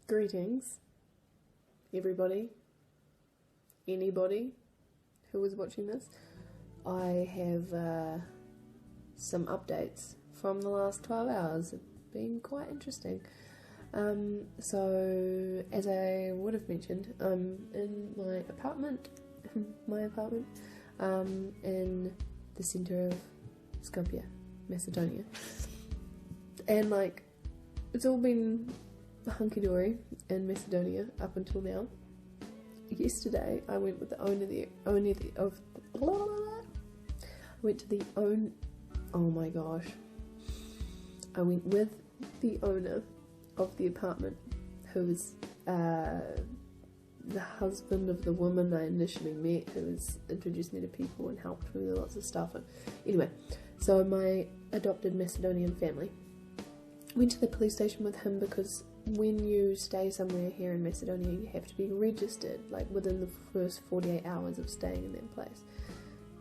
Greetings, everybody, anybody who is watching this. I have some updates from the last 12 hours. It's been quite interesting. So, as I would have mentioned, I'm in my apartment, in the centre of Skopje, Macedonia. And like, it's all been hunky-dory in Macedonia up until now. Yesterday I went with the owner I went with the owner of the apartment, who was the husband of the woman I initially met, who was introduced me to people and helped me with lots of stuff. And anyway, so my adopted Macedonian family. Went to the police station with him because when you stay somewhere here in Macedonia, you have to be registered, like within the first 48 hours of staying in that place,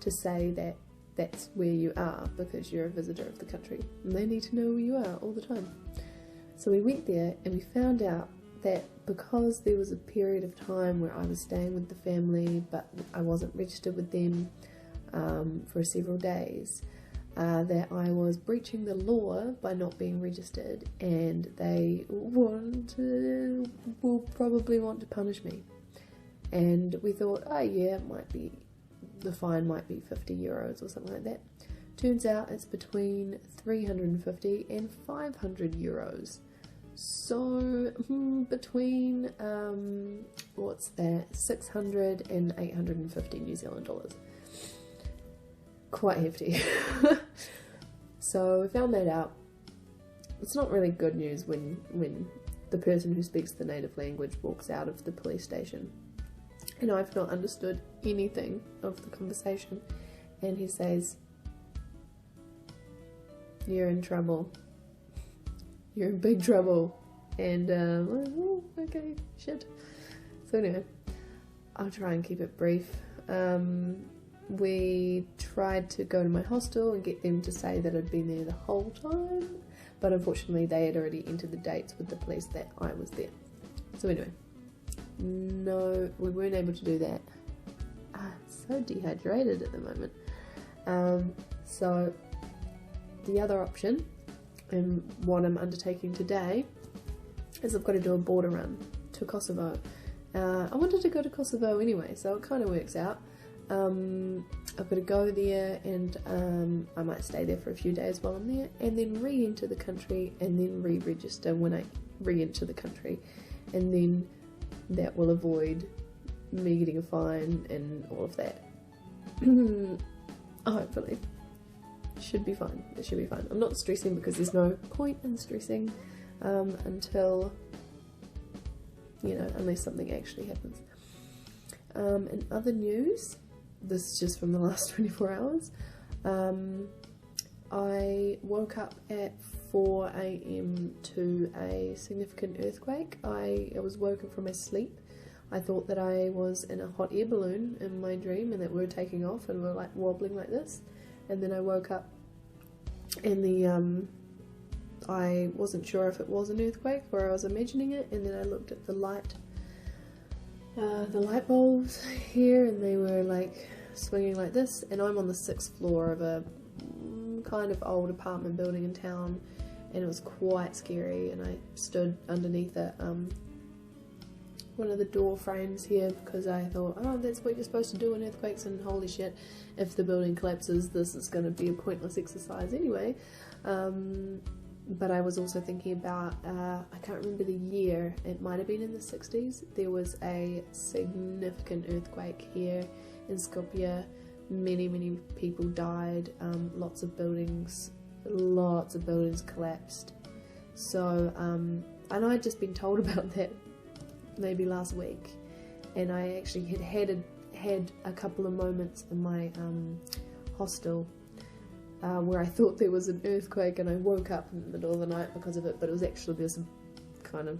to say that that's where you are, because you're a visitor of the country, and they need to know where you are all the time. So we went there and we found out that because there was a period of time where I was staying with the family but I wasn't registered with them for several days, that I was breaching the law by not being registered, and they will probably want to punish me. And we thought, oh yeah, the fine might be 50 euros or something like that. Turns out it's between 350 and 500 euros. So between what's that, 600 and 850 New Zealand dollars. Quite hefty. So we found that out. It's not really good news when the person who speaks the native language walks out of the police station, and I've not understood anything of the conversation, and he says, "You're in trouble. You're in big trouble." And oh, okay, shit. So anyway, I'll try and keep it brief. We tried to go to my hostel and get them to say that I'd been there the whole time, but unfortunately they had already entered the dates with the police that I was there. So anyway, no, we weren't able to do that. I'm so dehydrated at the moment. So the other option, and what I'm undertaking today, is I've got to do a border run to Kosovo. I wanted to go to Kosovo anyway, so it kind of works out. I've got to go there, and I might stay there for a few days while I'm there, and then re-enter the country, and then re-register when I re-enter the country, and then that will avoid me getting a fine and all of that. Hopefully. Should be fine. It should be fine. I'm not stressing because there's no point in stressing until, unless something actually happens. In other news, this is just from the last 24 hours, I woke up at 4 AM to a significant earthquake. I was woken from my sleep. I thought that I was in a hot air balloon in my dream and that we were taking off and we were like wobbling like this. And then I woke up and I wasn't sure if it was an earthquake or I was imagining it, and then I looked at the light bulbs here, and they were like swinging like this, and I'm on the 6th floor of a kind of old apartment building in town, and it was quite scary, and I stood underneath one of the door frames here because I thought, oh, that's what you're supposed to do in earthquakes, and holy shit, if the building collapses, this is going to be a pointless exercise anyway. But I was also thinking about, I can't remember the year, it might have been in the 60s, there was a significant earthquake here in Skopje. Many people died, lots of buildings collapsed. So, and I'd just been told about that maybe last week, and I actually had a couple of moments in my hostel where I thought there was an earthquake, and I woke up in the middle of the night because of it, but it was actually this kind of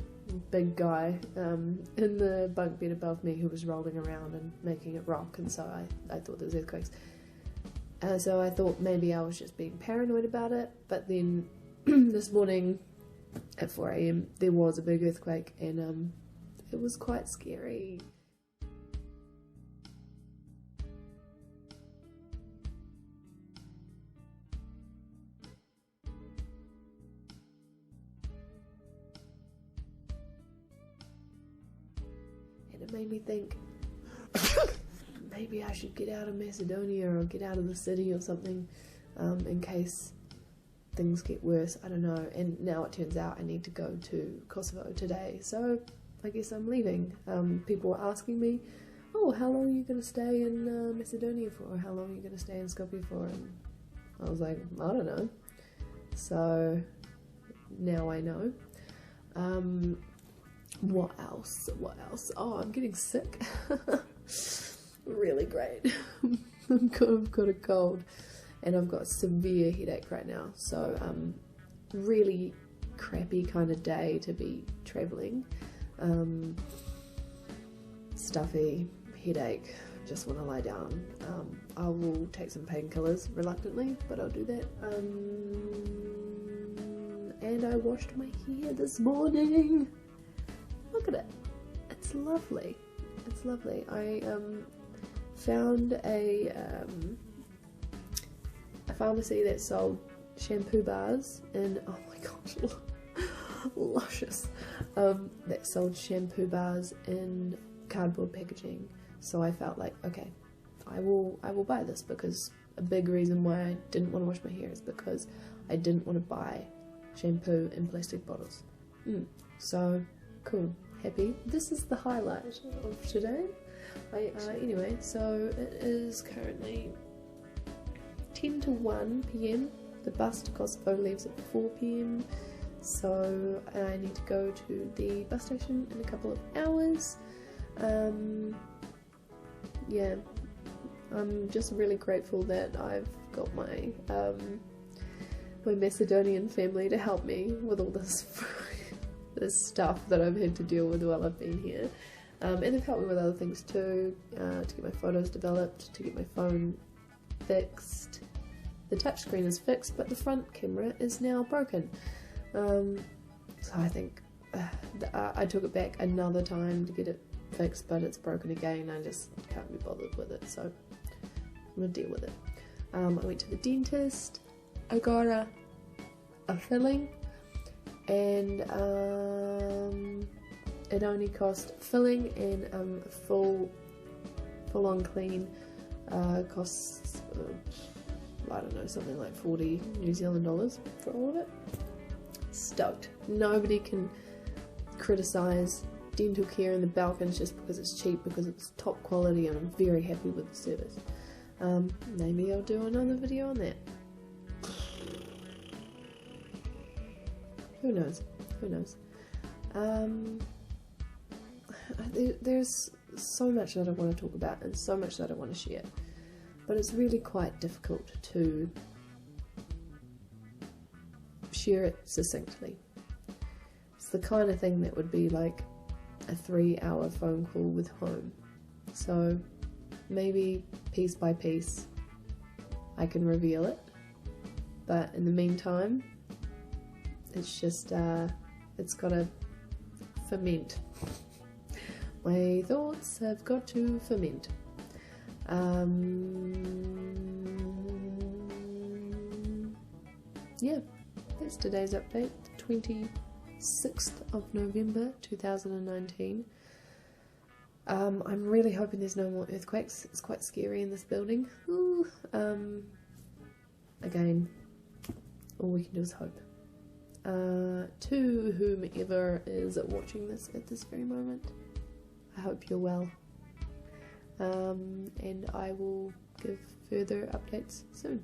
big guy in the bunk bed above me who was rolling around and making it rock, and so I thought there was earthquakes. So I thought maybe I was just being paranoid about it, but then this morning at 4 AM there was a big earthquake, and it was quite scary. And it made me think, maybe I should get out of Macedonia or get out of the city or something, in case things get worse. I don't know. And now it turns out I need to go to Kosovo today, so I guess I'm leaving. People were asking me, oh, how long are you going to stay in Macedonia for? Or how long are you going to stay in Skopje for? And I was like, I don't know. So now I know. What else? What else? Oh, I'm getting sick. Really great. I've got a cold and I've got a severe headache right now, so really crappy kind of day to be travelling. Stuffy, headache, just want to lie down. I will take some painkillers reluctantly, but I'll do that. And I washed my hair this morning. Look at it. It's lovely. It's lovely. I found a pharmacy that sold shampoo bars, and oh my gosh, luscious. That sold shampoo bars in cardboard packaging. So I felt like, okay, I will buy this, because a big reason why I didn't want to wash my hair is because I didn't want to buy shampoo in plastic bottles. So cool, happy. This is the highlight of today. Anyway, so it is currently 10 to 1 PM. The bus to Kosovo leaves at 4 PM. So I need to go to the bus station in a couple of hours. Yeah, I'm just really grateful that I've got my my Macedonian family to help me with all this this stuff that I've had to deal with while I've been here. And they've helped me with other things too, to get my photos developed, to get my phone fixed. The touchscreen is fixed, but the front camera is now broken. So I think I took it back another time to get it fixed, but it's broken again. I just can't be bothered with it, so I'm gonna deal with it. I went to the dentist. I got a filling, and it only cost filling and full on clean costs I don't know, something like 40 New Zealand dollars for all of it. Stoked. Nobody can criticise dental care in the Balkans just because it's cheap, because it's top quality, and I'm very happy with the service. Maybe I'll do another video on that. Who knows? Who knows? There's so much that I want to talk about and so much that I want to share, but it's really quite difficult to share it succinctly. It's the kind of thing that would be like a 3-hour phone call with home. So maybe piece by piece I can reveal it, but in the meantime it's just it's gotta ferment. My thoughts have got to ferment. Yeah, that's today's update, 26th of November 2019. I'm really hoping there's no more earthquakes. It's quite scary in this building. Ooh, again, all we can do is hope. To whomever is watching this at this very moment, I hope you're well. And I will give further updates soon.